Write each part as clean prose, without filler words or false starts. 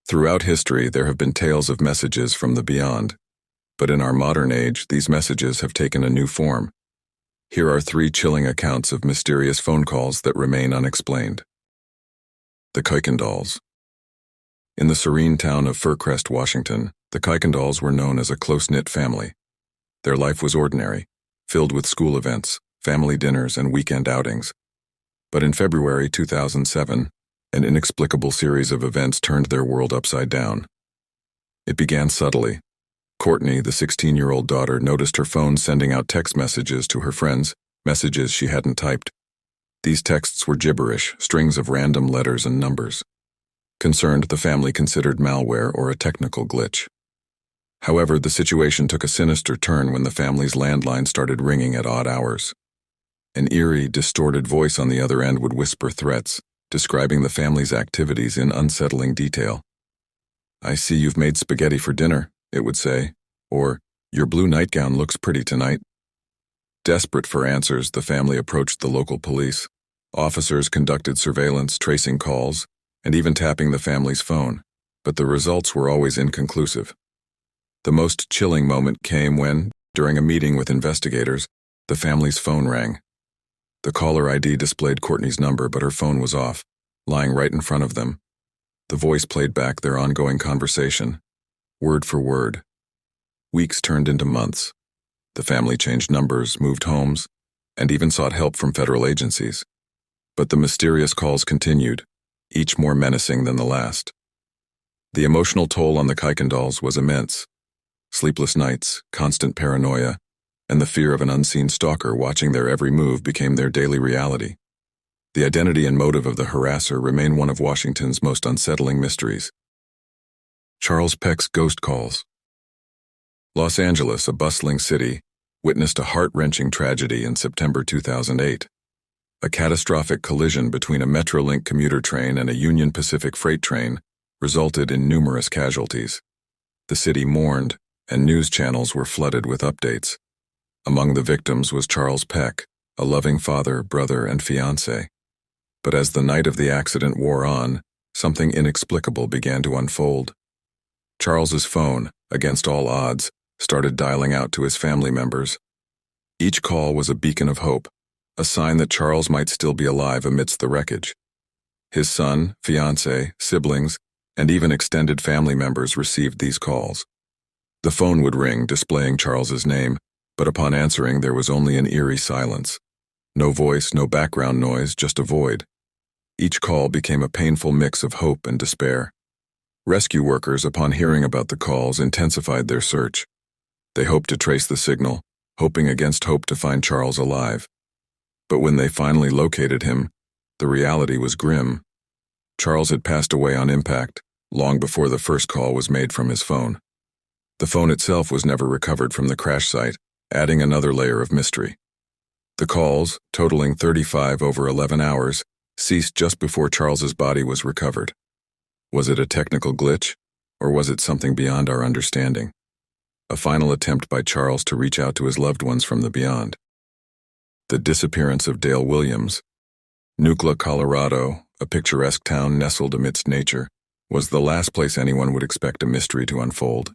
Throughout history, there have been tales of messages from the beyond. But in our modern age, these messages have taken a new form. Here are 3 chilling accounts of mysterious phone calls that remain unexplained. The Kuykendalls. In the serene town of Fircrest, Washington, the Kuykendalls were known as a close-knit family. Their life was ordinary, filled with school events, family dinners, and weekend outings. But in February 2007, an inexplicable series of events turned their world upside down. It began subtly. Courtney, the 16-year-old daughter, noticed her phone sending out text messages to her friends, messages she hadn't typed. These texts were gibberish, strings of random letters and numbers. Concerned, the family considered malware or a technical glitch. However, the situation took a sinister turn when the family's landline started ringing at odd hours. An eerie, distorted voice on the other end would whisper threats, describing the family's activities in unsettling detail. "I see you've made spaghetti for dinner," it would say, or, "Your blue nightgown looks pretty tonight." Desperate for answers, the family approached the local police. Officers conducted surveillance, tracing calls, and even tapping the family's phone, but the results were always inconclusive. The most chilling moment came when, during a meeting with investigators, the family's phone rang. The caller ID displayed Courtney's number, but her phone was off, lying right in front of them. The voice played back their ongoing conversation, word for word. Weeks turned into months. The family changed numbers, moved homes, and even sought help from federal agencies. But the mysterious calls continued, each more menacing than the last. The emotional toll on the Kuykendalls was immense. Sleepless nights, constant paranoia, and the fear of an unseen stalker watching their every move became their daily reality. The identity and motive of the harasser remain one of Washington's most unsettling mysteries. Charles Peck's ghost calls. Los Angeles, a bustling city, witnessed a heart-wrenching tragedy in September 2008. A catastrophic collision between a Metrolink commuter train and a Union Pacific freight train resulted in numerous casualties. The city mourned, and news channels were flooded with updates. Among the victims was Charles Peck, a loving father, brother, and fiancé. But as the night of the accident wore on, something inexplicable began to unfold. Charles's phone, against all odds, started dialing out to his family members. Each call was a beacon of hope, a sign that Charles might still be alive amidst the wreckage. His son, fiancé, siblings, and even extended family members received these calls. The phone would ring, displaying Charles's name, but upon answering there was only an eerie silence. No voice, no background noise, just a void. Each call became a painful mix of hope and despair. Rescue workers, upon hearing about the calls, intensified their search. They hoped to trace the signal, hoping against hope to find Charles alive. But when they finally located him, the reality was grim. Charles had passed away on impact, long before the first call was made from his phone. The phone itself was never recovered from the crash site, adding another layer of mystery. The calls, totaling 35 over 11 hours, ceased just before Charles's body was recovered. Was it a technical glitch, or was it something beyond our understanding? A final attempt by Charles to reach out to his loved ones from the beyond. The disappearance of Dale Williams. Nucla, Colorado, a picturesque town nestled amidst nature, was the last place anyone would expect a mystery to unfold.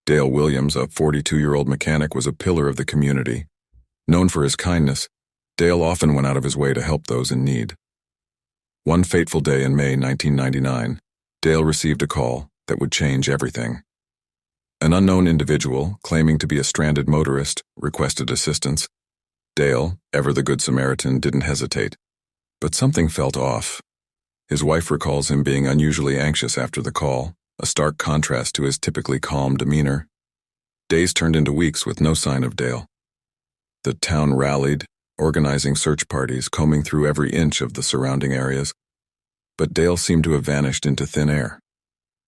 Dale Williams, a 42-year-old mechanic, was a pillar of the community. Known for his kindness, Dale often went out of his way to help those in need. One fateful day in May 1999, Dale received a call that would change everything. An unknown individual, claiming to be a stranded motorist, requested assistance. Dale, ever the Good Samaritan, didn't hesitate. But something felt off. His wife recalls him being unusually anxious after the call, a stark contrast to his typically calm demeanor. Days turned into weeks with no sign of Dale. The town rallied, organizing search parties, combing through every inch of the surrounding areas. But Dale seemed to have vanished into thin air.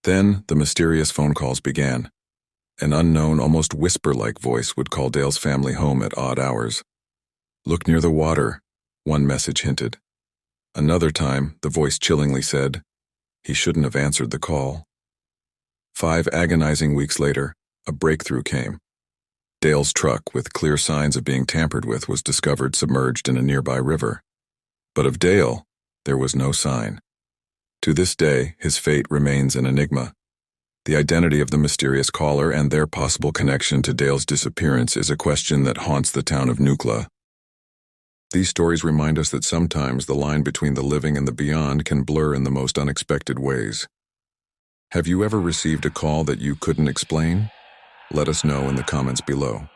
Then the mysterious phone calls began. An unknown, almost whisper-like voice would call Dale's family home at odd hours. "Look near the water," one message hinted. Another time, the voice chillingly said, "He shouldn't have answered the call." 5 agonizing weeks later, a breakthrough came. Dale's truck, with clear signs of being tampered with, was discovered submerged in a nearby river. But of Dale, there was no sign. To this day, his fate remains an enigma. The identity of the mysterious caller and their possible connection to Dale's disappearance is a question that haunts the town of Nucla. These stories remind us that sometimes the line between the living and the beyond can blur in the most unexpected ways. Have you ever received a call that you couldn't explain? Let us know in the comments below.